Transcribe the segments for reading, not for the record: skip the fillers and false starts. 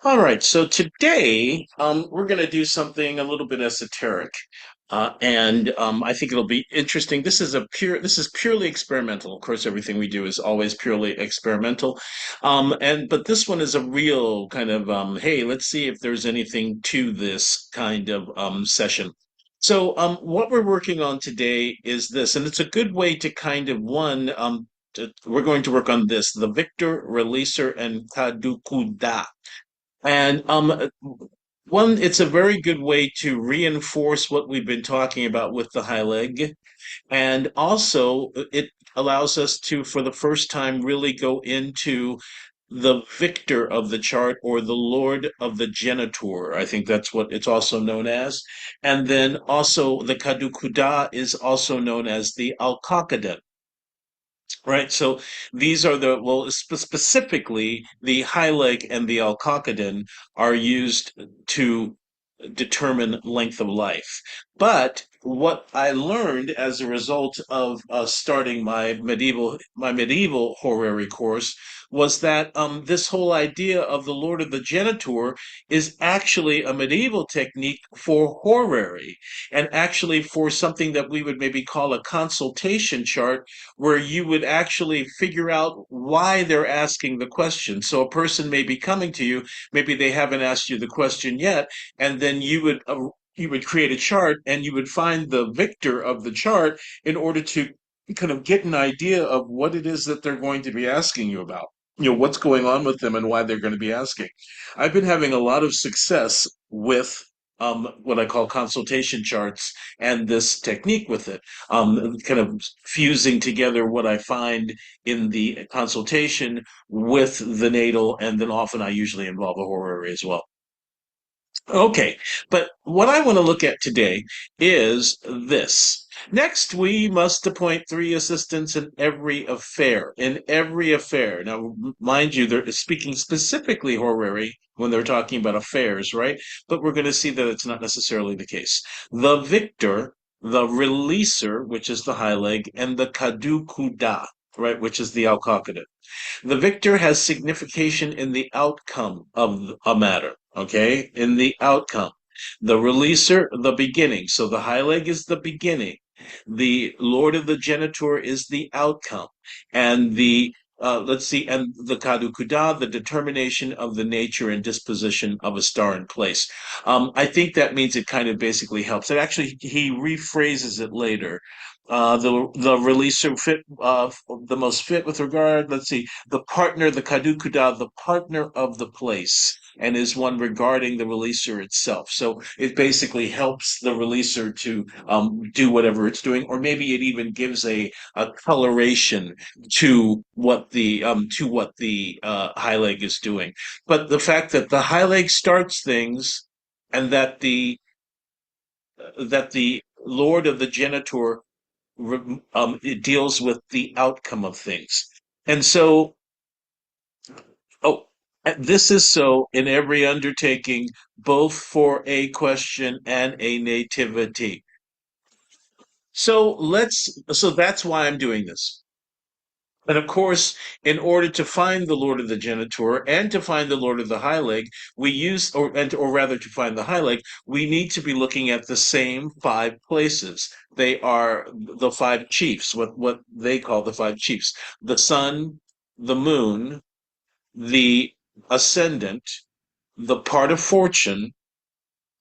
All right, so today we're going to do something a little bit esoteric, and I think it'll be interesting. This is purely experimental. Of course, everything we do is always purely experimental, but this one is a real kind of hey, let's see if there's anything to this kind of session. So, what we're working on today is this, and it's a good way to kind of we're going to work on this: the Victor, Releaser, and Kadukuda. And it's a very good way to reinforce what we've been talking about with the Hyleg. And also, it allows us to, for the first time, really go into the victor of the chart or the lord of the genitor. I think that's what it's also known as. And then also, the Kadukuda is also known as the Alcocoden. Right. So these are specifically the Hyleg and the Alcocoden are used to determine length of life. But what I learned as a result of starting my medieval horary course was that this whole idea of the Lord of the Genitor is actually a medieval technique for horary, and actually for something that we would maybe call a consultation chart, where you would actually figure out why they're asking the question. So a person may be coming to you, maybe they haven't asked you the question yet, and then you would create a chart and you would find the victor of the chart in order to kind of get an idea of what it is that they're going to be asking you about. What's going on with them and why they're going to be asking. I've been having a lot of success with what I call consultation charts and this technique with it, kind of fusing together what I find in the consultation with the natal, and then often I usually involve a horary as well. Okay, but what I want to look at today is this. Next, we must appoint three assistants in every affair. In every affair. Now, mind you, they're speaking specifically horary when they're talking about affairs, right? But we're going to see that it's not necessarily the case. The victor, the releaser, which is the high leg, and the kadu kuda, right, which is the alcocoden. The victor has signification in the outcome of a matter, okay? In the outcome. The releaser, the beginning. So the high leg is the beginning. The Lord of the Genitor is the outcome. And and the Kadukuda, the determination of the nature and disposition of a star in place. I think that means it kind of basically helps. It actually, he rephrases it later. The releaser fit the most fit with regard. Let's see, the partner, the kadukuda, the partner of the place, and is one regarding the releaser itself. So it basically helps the releaser to do whatever it's doing, or maybe it even gives a coloration to what the high leg is doing. But the fact that the high leg starts things, and that the Lord of the Genitor it deals with the outcome of things. And so, oh, this is so in every undertaking, both for a question and a nativity. So that's why I'm doing this. And of course, in order to find the Lord of the Genitor and to find the Lord of the High Leg, or rather to find the High Leg, we need to be looking at the same five places. They are the five chiefs, what they call the five chiefs: the sun, the moon, the ascendant, the part of fortune,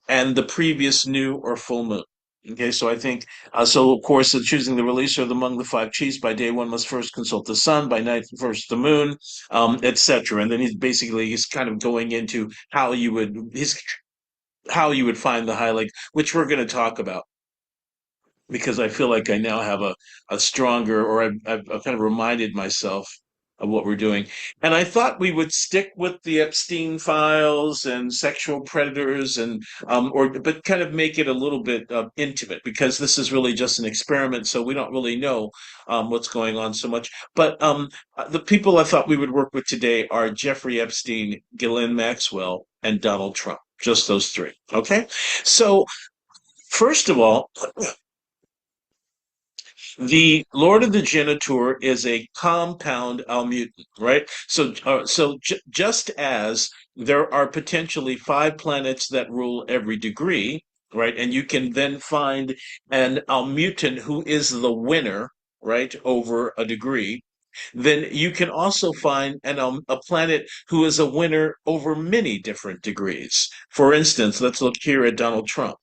and the previous new or full moon. Okay, so I think so. Of course, choosing the releaser among the five chiefs, by day one must first consult the sun, by night first the moon, etc. And then he's kind of going into how you would find the high leg, which we're going to talk about, because I feel like I now have a stronger, or I've kind of reminded myself of what we're doing. And I thought we would stick with the Epstein files and sexual predators, but kind of make it a little bit intimate, because this is really just an experiment. So we don't really know what's going on so much. But the people I thought we would work with today are Jeffrey Epstein, Ghislaine Maxwell, and Donald Trump. Just those three. Okay. So, first of all, the Lord of the Genitor is a compound almutant, right? Just as there are potentially five planets that rule every degree, right? And you can then find an Almutin who is the winner, right, over a degree. Then you can also find a planet who is a winner over many different degrees. For instance, let's look here at Donald Trump.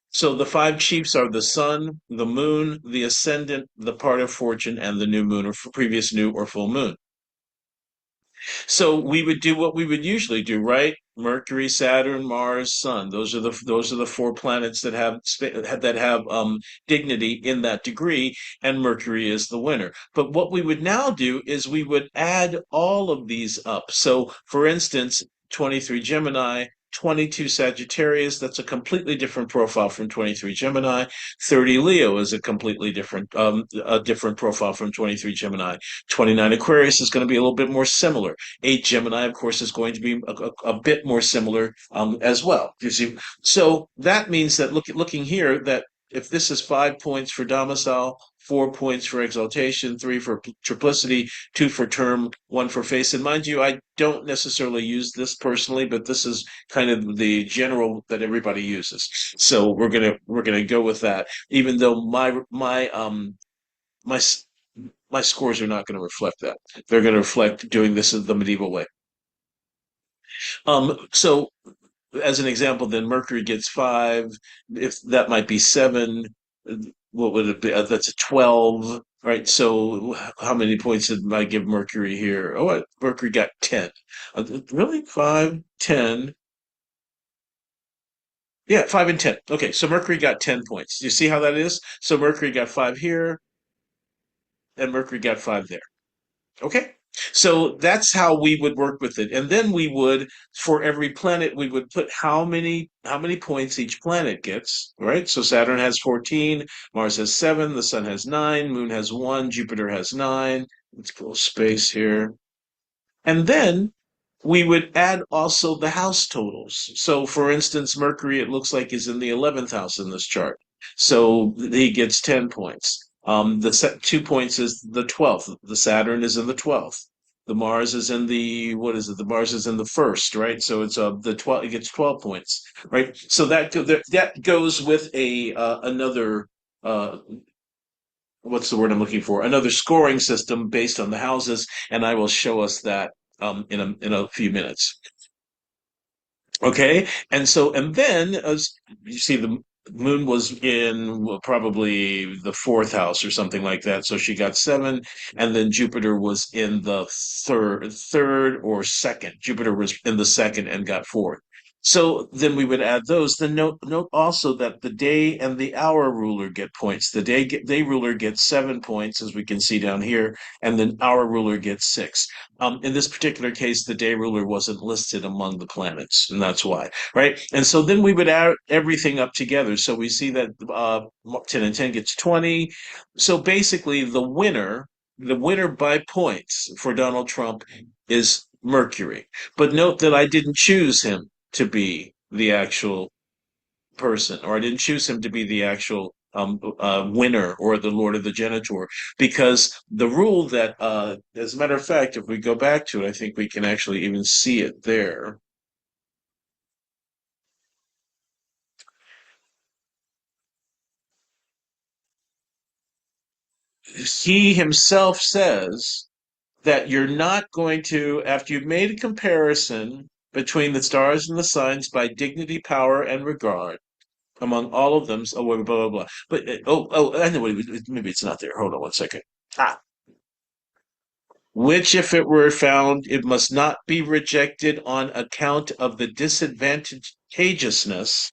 So the five chiefs are the sun, the moon, the ascendant, the part of fortune, and the new moon or previous new or full moon. So we would do what we would usually do, right? Mercury, Saturn, Mars, Sun. Those are the four planets that have dignity in that degree, and Mercury is the winner. But what we would now do is we would add all of these up. So, for instance, 23 Gemini, 22 Sagittarius, that's a completely different profile from 23 Gemini. 30 Leo is a different profile from 23 Gemini. 29 Aquarius is going to be a little bit more similar. 8 Gemini, of course, is going to be a bit more similar as well. You see, so that means that looking here, that if this is 5 points for domicile, 4 points for exaltation, three for triplicity, two for term, one for face. And mind you, I don't necessarily use this personally, but this is kind of the general that everybody uses. So we're gonna go with that, even though my my scores are not going to reflect that. They're going to reflect doing this the medieval way. So as an example, then Mercury gets 5. If that might be 7, what would it be? That's a 12, right? So how many points did I give Mercury here? Oh, Mercury got 10. Really? 5, 10. Yeah, 5 and 10. Okay, so Mercury got 10 points. You see how that is? So Mercury got 5 here, and Mercury got 5 there. Okay. So that's how we would work with it. And then we would, for every planet, we would put how many points each planet gets, right? So Saturn has 14, Mars has 7, the Sun has 9, Moon has 1, Jupiter has 9. Let's go space here. And then we would add also the house totals. So, for instance, Mercury, it looks like, is in the 11th house in this chart. So he gets 10 points. The 2 points is the 12th. The Saturn is in the 12th. The Mars is in the, what is it? The Mars is in the first, right? So it's the 12, it gets 12 points, right? So that goes with another what's the word I'm looking for? Another scoring system based on the houses, and I will show us that in a few minutes. Okay, and then as you see, the moon was in, well, probably the fourth house or something like that, so she got 7, and then Jupiter was in the third or second. Jupiter was in the second and got 4. So then we would add those. Then note also that the day and the hour ruler get points. The day ruler gets 7 points, as we can see down here, and then hour ruler gets 6. In this particular case, the day ruler wasn't listed among the planets, and that's why, right? And so then we would add everything up together. So we see that 10 and 10 gets 20. So basically, the winner by points for Donald Trump is Mercury. But note that I didn't choose him to be the actual person, or I didn't choose him to be the actual winner or the Lord of the Geniture, because the rule that, as a matter of fact, if we go back to it, I think we can actually even see it there. He himself says that you're not going to, after you've made a comparison between the stars and the signs by dignity, power, and regard, among all of them, oh, blah, blah, blah. But, I know, maybe it's not there. Hold on one second. Ah, which, if it were found, it must not be rejected on account of the disadvantageousness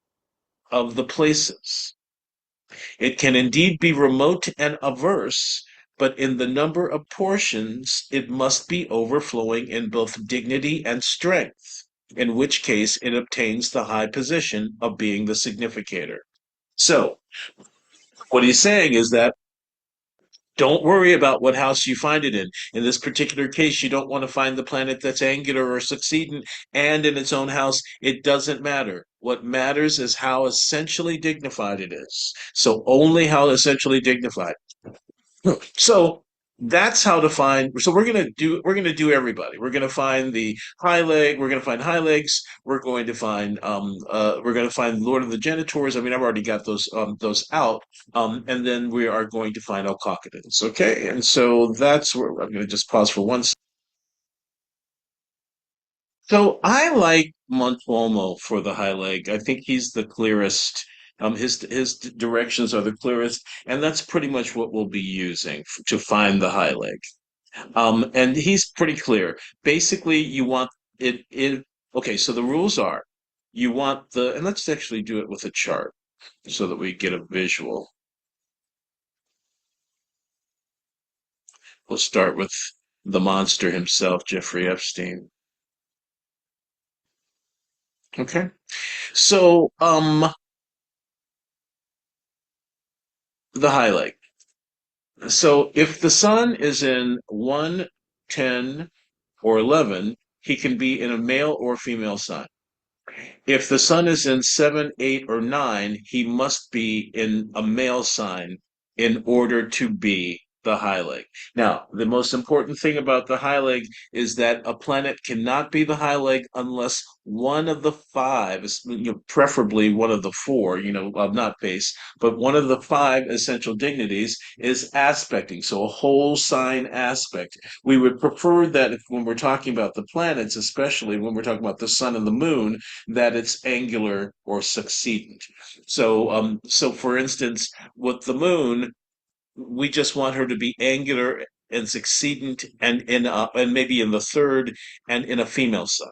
of the places. It can indeed be remote and averse, but in the number of portions it must be overflowing in both dignity and strength, in which case it obtains the high position of being the significator. So, what he's saying is that don't worry about what house you find it in. In this particular case, you don't want to find the planet that's angular or succeeding and in its own house. It doesn't matter. What matters is how essentially dignified it is. So only how essentially dignified. So That's how to find. So we're gonna do everybody. We're gonna find the high leg. We're gonna find high legs. We're gonna find Lord of the Genitors. I mean, I've already got those out. And then we are going to find Alcocodes. Okay, and so that's where I'm gonna just pause for one. So I like Montuomo for the high leg. I think he's the clearest. His directions are the clearest, and that's pretty much what we'll be using to find the high leg. And he's pretty clear. Basically, you want it. Okay, so the rules are you want and let's actually do it with a chart so that we get a visual. We'll start with the monster himself, Jeffrey Epstein. Okay. So, the highlight. So if the sun is in 1, 10, or 11, he can be in a male or female sign. If the sun is in 7, 8, or 9, he must be in a male sign in order to be the high leg. Now, the most important thing about the high leg is that a planet cannot be the high leg unless one of the five, preferably one of the four, not base, but one of the five essential dignities is aspecting. So a whole sign aspect. We would prefer that when we're talking about the planets, especially when we're talking about the sun and the moon, that it's angular or succeedent. So for instance, with the moon, we just want her to be angular and succeedent, and maybe in the third and in a female sun.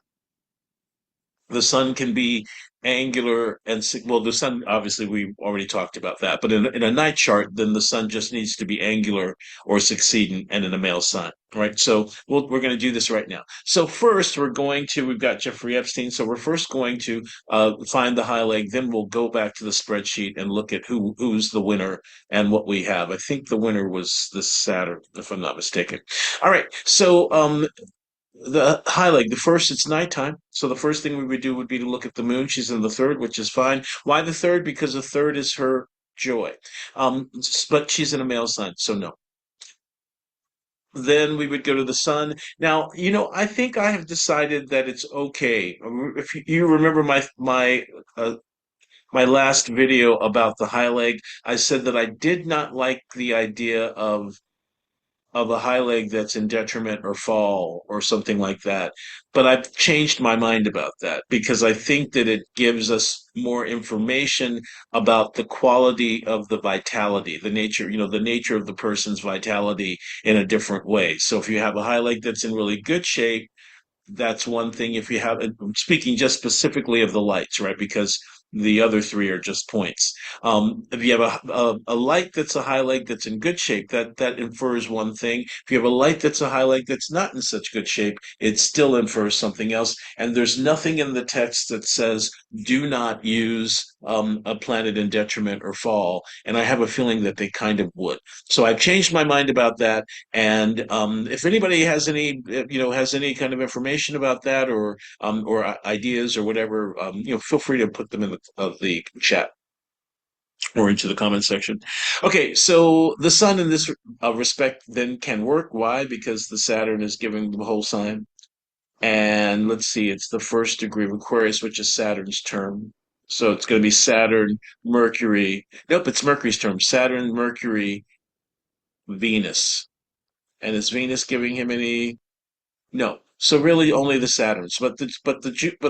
The sun can be angular and well, the sun obviously we already talked about that, but in a night chart, then the sun just needs to be angular or succeeding and in a male sign, right? So we're going to do this right now. So first, we've got Jeffrey Epstein, so we're first going to find the high leg, then we'll go back to the spreadsheet and look at who's the winner and what we have. I think the winner was this Saturn, if I'm not mistaken. All right, so the Hyleg, the first, it's nighttime. So the first thing we would do would be to look at the moon. She's in the third, which is fine. Why the third? Because the third is her joy. But she's in a male sign, so no. Then we would go to the sun. Now, I think I have decided that it's okay. If you remember my last video about the high leg, I said that I did not like the idea of a high leg that's in detriment or fall or something like that. But I've changed my mind about that because I think that it gives us more information about the quality of the vitality, the nature of the person's vitality in a different way. So if you have a high leg that's in really good shape, that's one thing. If you have, speaking just specifically of the lights, right? Because the other three are just points. If you have a light that's a high leg that's in good shape, that infers one thing. If you have a light that's a high leg that's not in such good shape, it still infers something else. And there's nothing in the text that says do not use a planet in detriment or fall. And I have a feeling that they kind of would. So I've changed my mind about that. And if anybody has any kind of information about that, or ideas or whatever, feel free to put them in the chat or into the comment section. Okay, so the sun in this respect then can work. Why? Because the Saturn is giving the whole sign. And let's see, it's the first degree of Aquarius, which is Saturn's term. So it's going to be Saturn, Mercury. Nope, it's Mercury's term. Saturn, Mercury, Venus. And is Venus giving him any? No. So really only the Saturns, but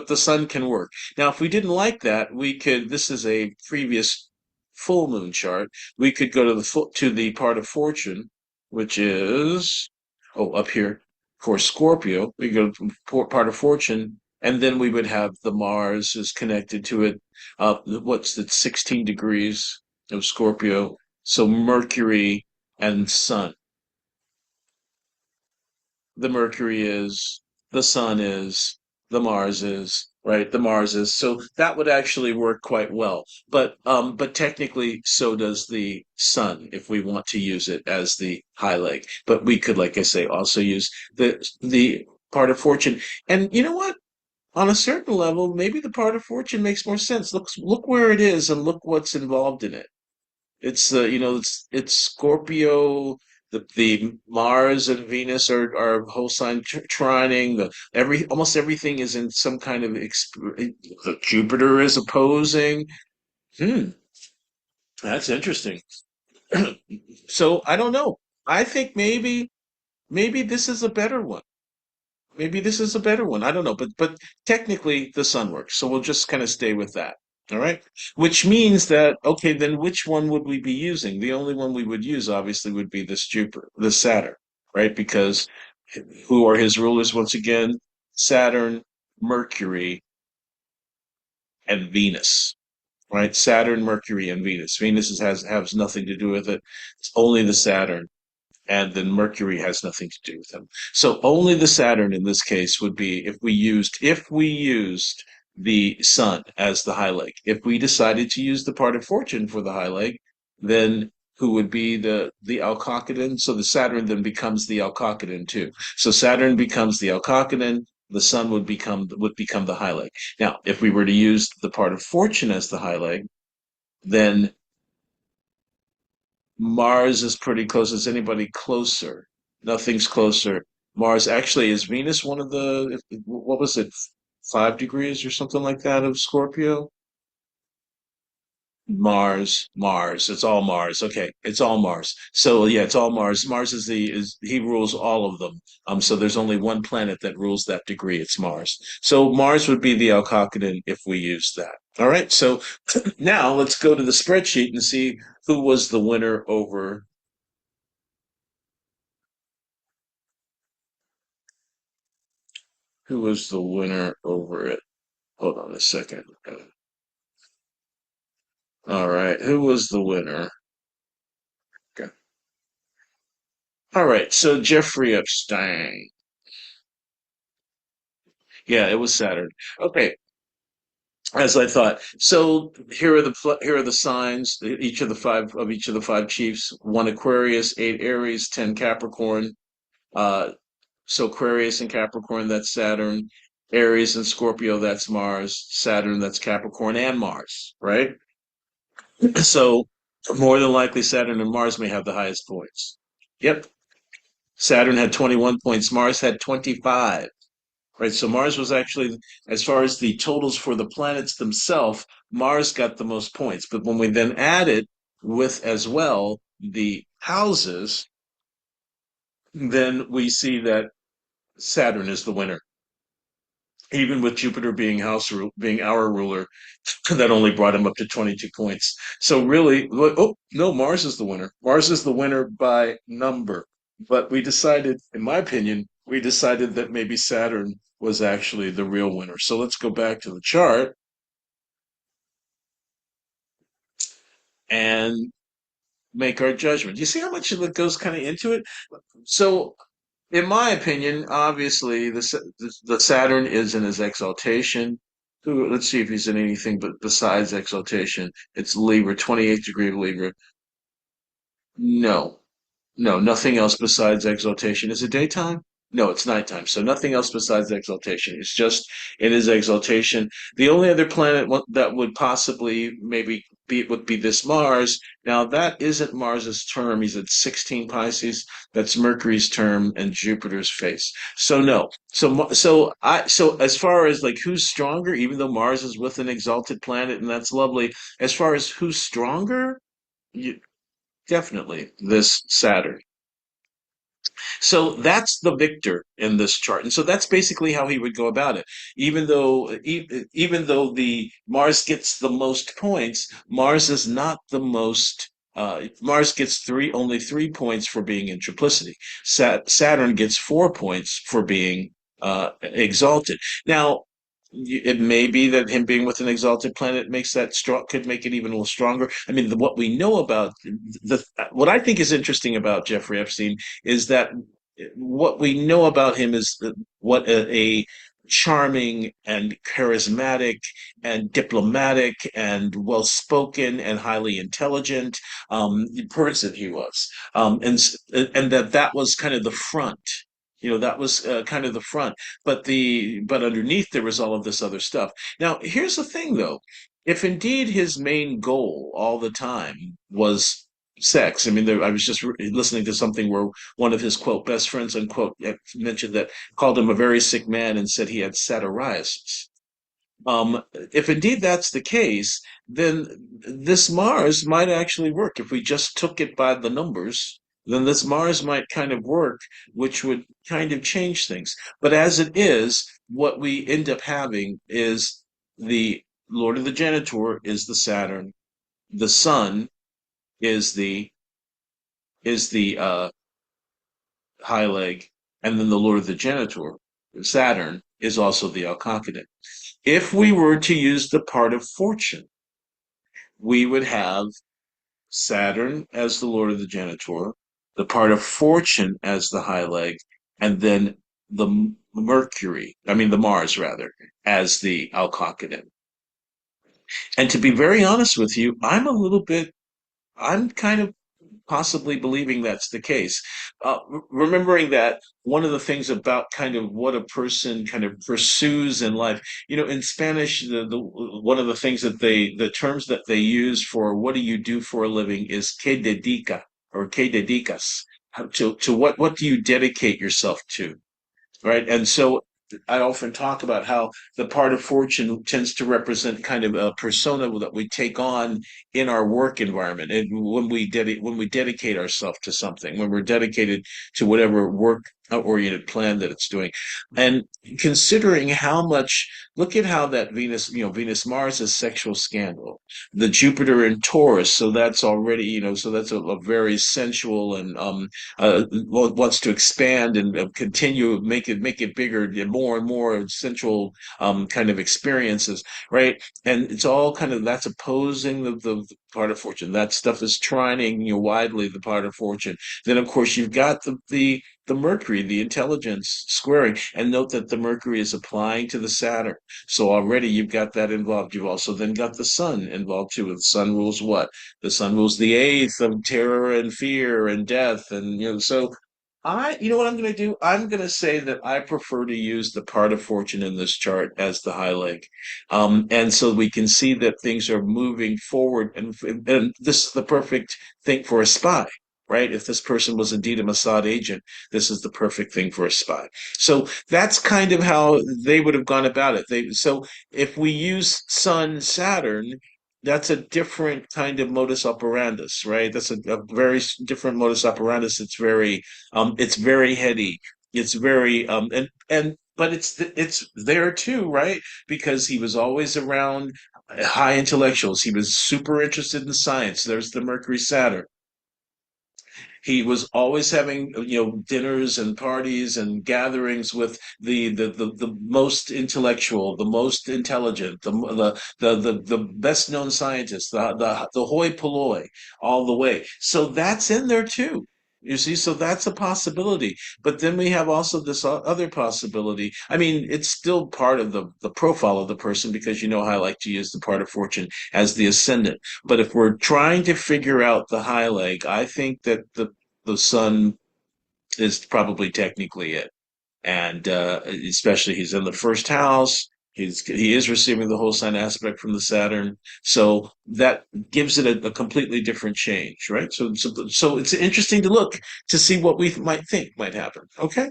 the sun can work. Now, if we didn't like that, we could. This is a previous full moon chart. We could go to the part of fortune, which is up here for Scorpio. We go to part of fortune, and then we would have the Mars is connected to it. What's that? 16 degrees of Scorpio. So Mercury and Sun. The Mercury is, the Sun is, the Mars is, right? The Mars is. So that would actually work quite well. But technically, so does the Sun if we want to use it as the high leg. But we could, like I say, also use the part of fortune. And you know what? On a certain level, maybe the part of fortune makes more sense. Look where it is and look what's involved in it. It's Scorpio. the Mars and Venus are whole sign trining. The every almost everything is in some kind of Jupiter is opposing. Hmm, that's interesting. So I don't know. I think maybe this is a better one. Maybe this is a better one. I don't know, but technically the sun works, so we'll just kind of stay with that. All right. Which means that okay, then which one would we be using? The only one we would use obviously would be this Jupiter, the Saturn, right? Because who are his rulers once again? Saturn, Mercury, and Venus. Right? Saturn, Mercury, and Venus. Has nothing to do with it. It's only the Saturn, and then Mercury has nothing to do with them. So only the Saturn in this case would be if we used the Sun as the high leg. If we decided to use the part of fortune for the high leg, then who would be the Alcocoden? So the Saturn then becomes the Alcocoden too. So Saturn becomes the Alcocoden. The Sun would become the high leg. Now, if we were to use the part of fortune as the high leg, then Mars is pretty close. Is anybody closer? Nothing's closer. Mars actually is Venus one of what was it, 5 degrees or something like that of Scorpio? Mars. It's all Mars. Okay, it's all Mars. So yeah, it's all Mars. Mars is he rules all of them. So there's only one planet that rules that degree. It's Mars. So Mars would be the Alcockeden if we use that. All right. So now let's go to the spreadsheet and see who was the winner over who was the winner over it. Hold on a second. All right, who was the winner? Okay. All right, so Jeffrey Epstein. Yeah, it was Saturn. Okay, as I thought. So here are the signs. Each of the five chiefs. One Aquarius, eight Aries, 10 Capricorn. So Aquarius and Capricorn, that's Saturn. Aries and Scorpio, that's Mars. Saturn, that's Capricorn and Mars, right? So more than likely, Saturn and Mars may have the highest points. Yep. Saturn had 21 points. Mars had 25. Right. So Mars was actually, as far as the totals for the planets themselves, Mars got the most points. But when we then add it with as well the houses, then we see that Saturn is the winner. Even with Jupiter being our ruler, that only brought him up to 22 points. So really, oh no, Mars is the winner. Mars is the winner by number. But we decided, in my opinion, we decided that maybe Saturn was actually the real winner. So let's go back to the chart and make our judgment. You see how much of it goes kind of into it? So, in my opinion, obviously, the Saturn is in his exaltation. Let's see if he's in anything but besides exaltation. It's Libra, 28th degree of Libra. No, no, nothing else besides exaltation. Is it daytime? No, it's nighttime. So nothing else besides exaltation. It's just in his exaltation. The only other planet that would possibly maybe would be this Mars. Now that isn't Mars's term. He's at 16 Pisces. That's Mercury's term and Jupiter's face. So no. So as far as like who's stronger, even though Mars is with an exalted planet and that's lovely, as far as who's stronger, you, definitely this Saturn. So that's the victor in this chart. And so that's basically how he would go about it. Even though the Mars gets the most points, Mars is not the most Mars gets only 3 points for being in triplicity. Saturn gets 4 points for being exalted. Now, it may be that him being with an exalted planet makes that strong, could make it even a little stronger. I mean, what we know about what I think is interesting about Jeffrey Epstein is that what we know about him is what a charming and charismatic and diplomatic and well spoken and highly intelligent person he was, and that was kind of the front. That was kind of the front, but underneath there was all of this other stuff. Now, here's the thing, though: if indeed his main goal all the time was sex. I mean, I was just listening to something where one of his quote best friends unquote mentioned that, called him a very sick man and said he had satyriasis. If indeed that's the case, then this Mars might actually work. If we just took it by the numbers, then this Mars might kind of work, which would kind of change things. But as it is, what we end up having is the Lord of the Genitor is the Saturn, the Sun is the Hyleg, and then the Lord of the Genitor, Saturn, is also the Alcocoden. If we were to use the part of fortune, we would have Saturn as the Lord of the Genitor, the part of fortune as the Hyleg, and then the Mars rather, as the Alcocoden. And to be very honest with you, I'm kind of possibly believing that's the case. Remembering that one of the things about kind of what a person kind of pursues in life, in Spanish, the one of the things that the terms that they use for what do you do for a living is que dedica or que dedicas. To what do you dedicate yourself to? Right? And so I often talk about how the part of fortune tends to represent kind of a persona that we take on in our work environment, and when we dedicate ourselves to something, when we're dedicated to whatever work oriented plan that it's doing. And considering how much, look at how that Venus Mars is sexual scandal, the Jupiter in Taurus, so that's already, so that's a very sensual and wants to expand and continue, make it bigger and more sensual kind of experiences, right? And it's all kind of, that's opposing the part of fortune. That stuff is trining, widely the part of fortune. Then of course you've got the Mercury, the intelligence squaring, and note that the Mercury is applying to the Saturn. So already you've got that involved. You've also then got the Sun involved too. The Sun rules what? The Sun rules the eighth of terror and fear and death. And, so you know what I'm going to do? I'm going to say that I prefer to use the part of fortune in this chart as the high leg. And so we can see that things are moving forward. And this is the perfect thing for a spy, right? If this person was indeed a Mossad agent, this is the perfect thing for a spy. So that's kind of how they would have gone about it. So if we use Sun Saturn, that's a different kind of modus operandus, right? That's a very different modus operandus. It's very heady. It's very and but it's there too, right? Because he was always around high intellectuals. He was super interested in science. There's the Mercury Saturn. He was always having, dinners and parties and gatherings with the most intellectual, the most intelligent, the best known scientists, the hoi polloi, all the way. So that's in there too. You see, so that's a possibility. But then we have also this other possibility. I mean, it's still part of the profile of the person, because you know how I like to use the part of fortune as the ascendant. But if we're trying to figure out the high leg, I think that the Sun is probably technically it. And especially he's in the first house. He is receiving the whole sign aspect from the Saturn, so that gives it a completely different change, right? So it's interesting to look to see what we might think might happen. Okay,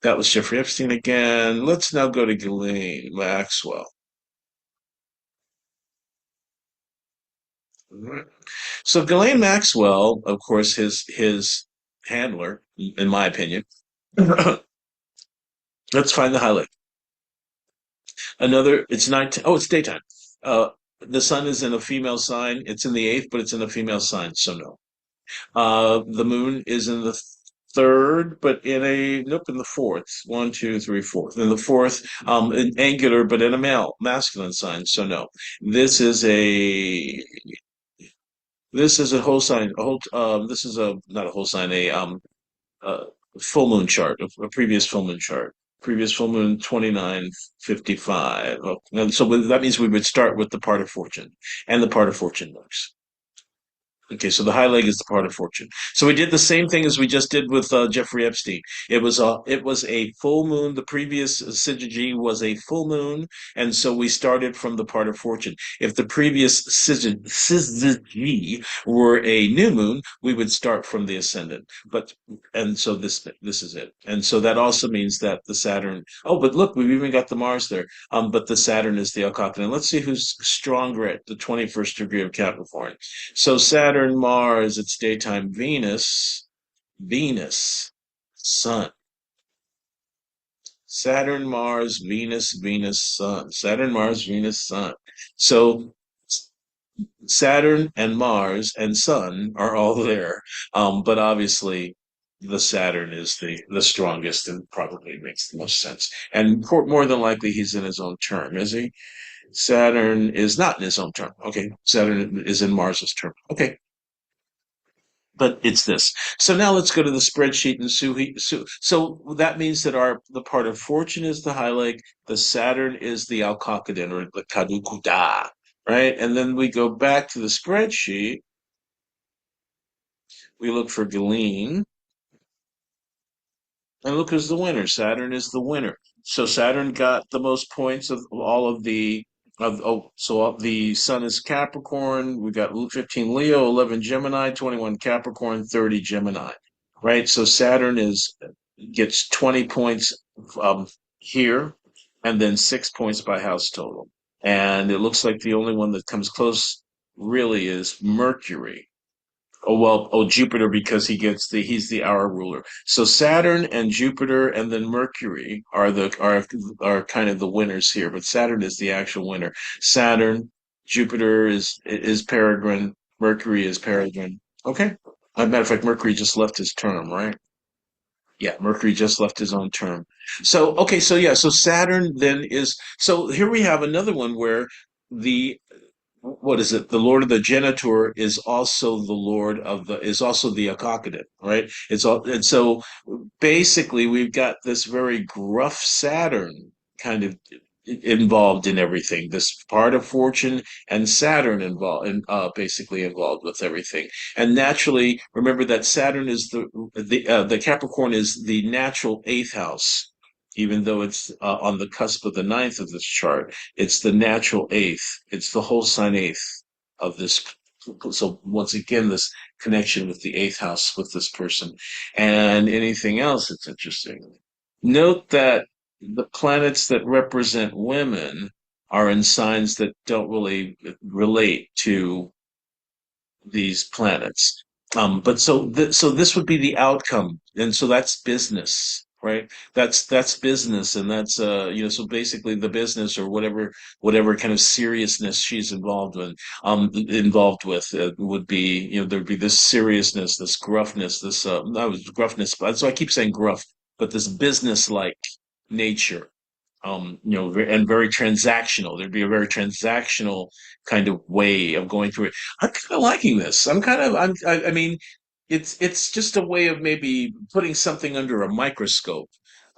that was Jeffrey Epstein again. Let's now go to Ghislaine Maxwell. All right. So Ghislaine Maxwell, of course, his handler, in my opinion. Let's find the highlight. It's night. Oh, it's daytime. The sun is in a female sign. It's in the eighth, but it's in a female sign, so no. The moon is in the third, but in the fourth. One, two, three, fourth. In the fourth, an angular, but in a masculine sign, so no. This is a this is a whole sign. This is a not a whole sign. Uh, Full moon chart, a previous full moon chart. Previous full moon 2955. And so that means we would start with the part of fortune, and the part of fortune works. Okay, so the high leg is the part of fortune. So we did the same thing as we just did with Jeffrey Epstein. It was a full moon. The previous syzygy was a full moon, and so we started from the part of fortune. If the previous syzygy were a new moon, we would start from the ascendant. But and so this is it. And so that also means that the Saturn. Oh, but look, we've even got the Mars there. But the Saturn is the Alcocoden. Let's see who's stronger at the 21st degree of Capricorn. So Saturn, Mars, it's daytime. Venus, Sun. Saturn, Mars, Venus, Sun. Saturn, Mars, Venus, Sun. So Saturn and Mars and Sun are all there. But obviously the Saturn is the strongest and probably makes the most sense. And more than likely he's in his own term, is he? Saturn is not in his own term. Okay. Saturn is in Mars's term. Okay. But it's this. So now let's go to the spreadsheet and so that means that our the part of fortune is the Hyleg, the Saturn is the Alcocoden or the Kadukuda, right? And then we go back to the spreadsheet. We look for Galeen, and look who's the winner. Saturn is the winner. So Saturn got the most points of all of the of oh so the Sun is Capricorn. We got 15 Leo, 11 Gemini, 21 Capricorn, 30 Gemini. Right? So Saturn is gets 20 points here, and then 6 points by house total. And it looks like the only one that comes close really is Mercury. Oh well, oh Jupiter because he's the hour ruler. So Saturn and Jupiter and then Mercury are kind of the winners here, but Saturn is the actual winner. Saturn, Jupiter is Peregrine, Mercury is Peregrine. Okay. As a matter of fact, Mercury just left his term, right? Yeah, Mercury just left his own term. So okay, so yeah, so Saturn then is so here we have another one where the what is it? The Lord of the Geniture is also the Lord of the is also the Alcocoden, right? It's all and so basically we've got this very gruff Saturn kind of involved in everything. This part of fortune and Saturn involved and basically involved with everything. And naturally, remember that Saturn is the Capricorn is the natural eighth house. Even though it's on the cusp of the ninth of this chart, it's the natural eighth. It's the whole sign eighth of this. So once again, this connection with the eighth house with this person. And anything else that's interesting. Note that the planets that represent women are in signs that don't really relate to these planets. But so this would be the outcome, and so that's business, right? That's business, and that's so basically the business or whatever kind of seriousness she's involved with would be there'd be this seriousness, this gruffness, this not gruffness, but so I keep saying gruff, but this business like nature and very transactional. There'd be a very transactional kind of way of going through it. I'm kind of liking this. I mean, it's just a way of maybe putting something under a microscope.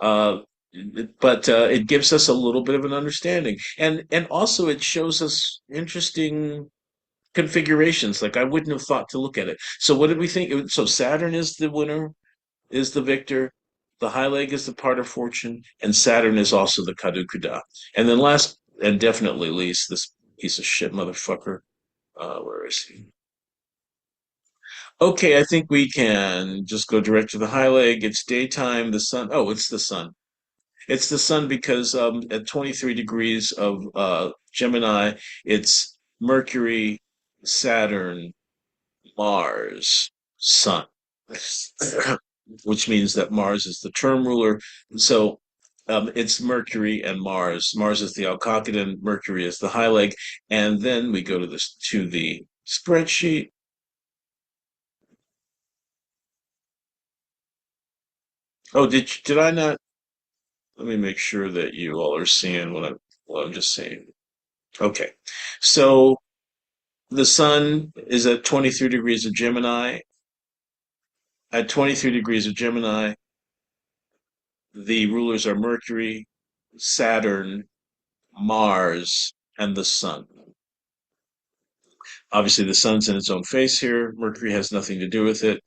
Uh, but it gives us a little bit of an understanding, and also it shows us interesting configurations. Like I wouldn't have thought to look at it. So what did we think? So Saturn is the winner is the victor, the high leg is the part of fortune, and Saturn is also the Kadukuda. And then last and definitely least, this piece of shit motherfucker. Where is he? Okay, I think we can just go direct to the high leg. It's daytime. The sun. Oh, it's the sun. It's the sun because at 23 degrees of Gemini, it's Mercury, Saturn, Mars, Sun. Which means that Mars is the term ruler. So it's Mercury and Mars. Mars is the Alcocoden, Mercury is the high leg, and then we go to the spreadsheet. Oh, did I not? Let me make sure that you all are seeing what I'm just saying. Okay, so the Sun is at 23 degrees of Gemini. At 23 degrees of Gemini, the rulers are Mercury, Saturn, Mars, and the Sun. Obviously, the sun's in its own face here. Mercury has nothing to do with it.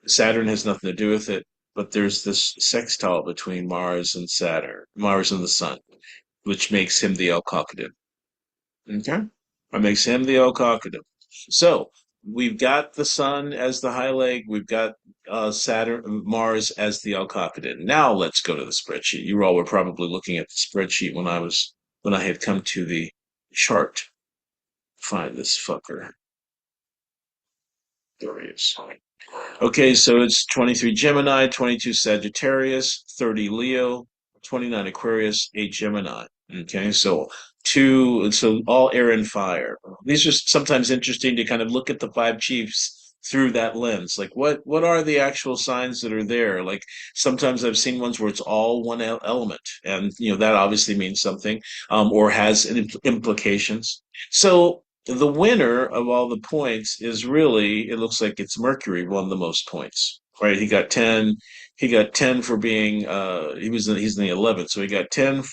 Saturn has nothing to do with it. But there's this sextile between Mars and Saturn, Mars and the sun, which makes him the Alcocoden. Okay? That makes him the Alcocoden. So we've got the sun as the Hyleg. We've got Saturn, Mars as the Alcocoden. Now let's go to the spreadsheet. You all were probably looking at the spreadsheet when I had come to the chart. Find this fucker. There he is. Okay, so it's 23 Gemini, 22 Sagittarius, 30 Leo, 29 Aquarius, 8 Gemini. Okay, so all air and fire. These are sometimes interesting to kind of look at the five chiefs through that lens. Like what are the actual signs that are there? Like sometimes I've seen ones where it's all one element, and that obviously means something, or has implications. So the winner of all the points is really, it looks like it's Mercury won the most points, right? He got 10 for being, he's in the 11th. So he got 10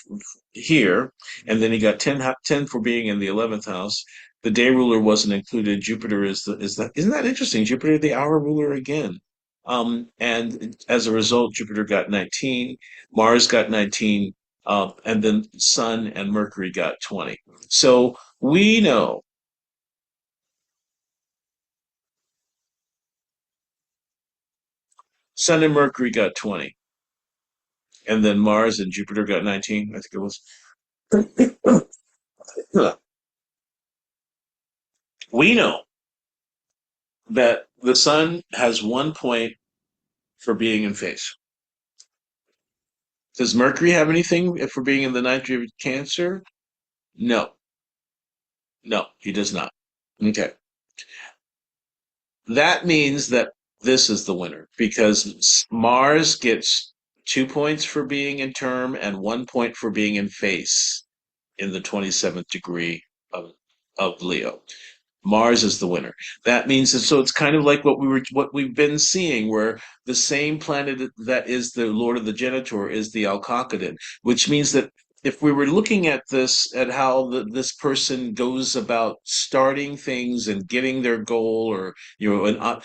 here, and then he got 10 for being in the 11th house. The day ruler wasn't included. Jupiter isn't that interesting? Jupiter, the hour ruler again. And as a result, Jupiter got 19, Mars got 19, and then Sun and Mercury got 20. So we know Sun and Mercury got 20, and then Mars and Jupiter got 19, I think it was. We know that the Sun has 1 point for being in phase. Does Mercury have anything for being in the ninth degree of Cancer? No, no, he does not. Okay. That means that this is the winner because Mars gets 2 points for being in term and 1 point for being in face in the 27th degree of, of Leo. Mars is the winner. That means that so it's kind of like what we've been seeing, where the same planet that is the Lord of the Geniture is the Alcocoden, which means that if we were looking at this at how this person goes about starting things and getting their goal, or and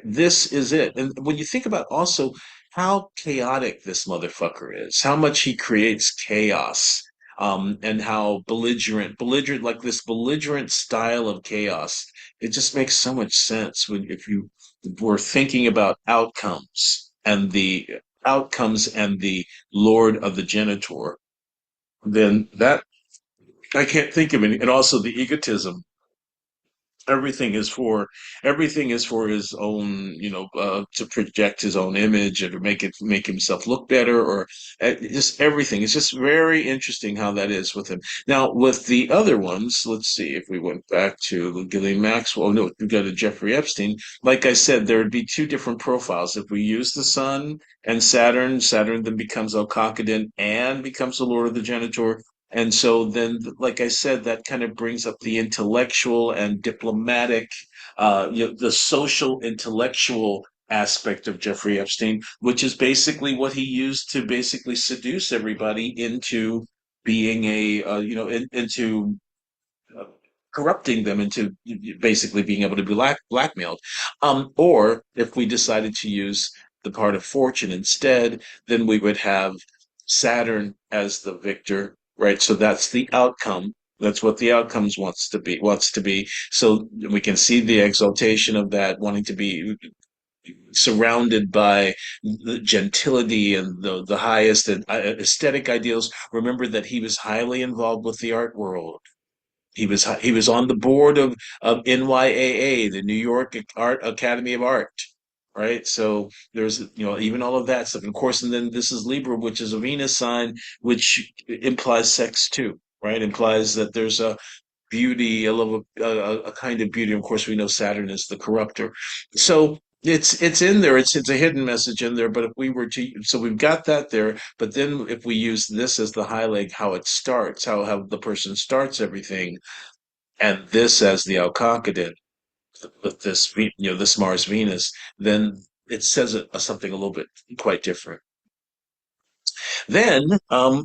this is it. And when you think about also how chaotic this motherfucker is, how much he creates chaos, and how belligerent, like this belligerent style of chaos. It just makes so much sense when if you were thinking about outcomes and the Lord of the Genitor, then that I can't think of any, and also the egotism. Everything is for his own, to project his own image and to make himself look better, or just everything. It's just very interesting how that is with him. Now with the other ones, let's see if we went back to Ghislaine Maxwell. No, we got to Jeffrey Epstein. Like I said, there would be two different profiles if we use the Sun and Saturn then becomes Alcocoden and becomes the Lord of the Genitor. And so then, like I said, that kind of brings up the intellectual and diplomatic, the social intellectual aspect of Jeffrey Epstein, which is basically what he used to basically seduce everybody into being into uh, corrupting them into basically being able to be blackmailed. Or if we decided to use the part of fortune instead, then we would have Saturn as the victor, right? So that's the outcome. That's what the outcomes wants to be. So we can see the exaltation of that, wanting to be surrounded by the gentility and the highest aesthetic ideals. Remember that he was highly involved with the art world. He was on the board of NYAA, the New York Art Academy of Art, right? So there's even all of that stuff, and of course, and then this is Libra, which is a Venus sign, which implies sex too, right? Implies that there's a beauty, a love, a kind of beauty. Of course, we know Saturn is the corruptor, so it's in there. It's a hidden message in there. But if we were to, so we've got that there. But then if we use this as the highlight, how it starts, how the person starts everything, and this as the Alcocoden with this Mars Venus, then it says something a little bit quite different. Then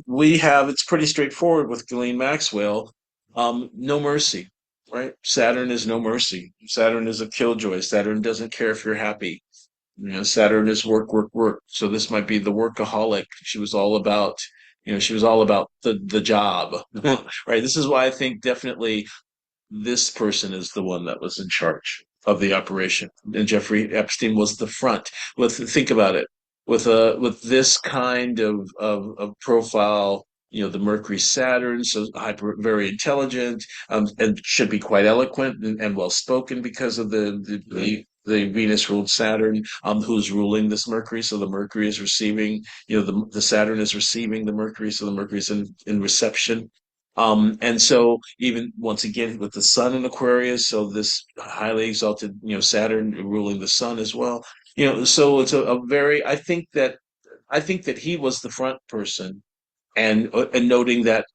we have it's pretty straightforward with Ghislaine Maxwell. No mercy. right? Saturn is no mercy. Saturn is a killjoy. Saturn doesn't care if you're happy. Saturn is work, work, work. So this might be the workaholic. She was all about, she was all about the job, right? This is why I think definitely this person is the one that was in charge of the operation, and Jeffrey Epstein was the front. Think about it, with this kind of profile, the Mercury Saturn, so hyper, very intelligent, and should be quite eloquent and well spoken because of the Venus ruled Saturn, who's ruling this Mercury. So the Mercury is receiving, the Saturn is receiving the Mercury, so the Mercury is in reception. And so even once again with the sun in Aquarius, so this highly exalted, Saturn ruling the sun as well. So it's a very, I think that he was the front person, and noting that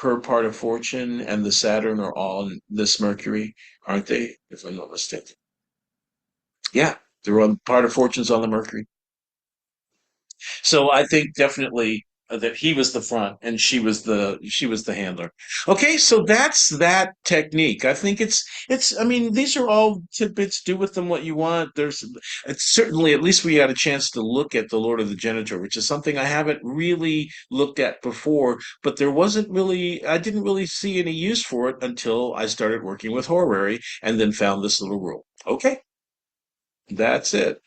her part of fortune and the Saturn are all in this Mercury, aren't they? If I'm not mistaken. Yeah, they're on part of fortune's on the Mercury. So I think definitely that he was the front and she was the handler. Okay, so that's that technique. I think it's. I mean, these are all tidbits. Do with them what you want. It's certainly, at least we had a chance to look at the Lord of the Geniture, which is something I haven't really looked at before. But I didn't really see any use for it until I started working with horary and then found this little rule. Okay, that's it.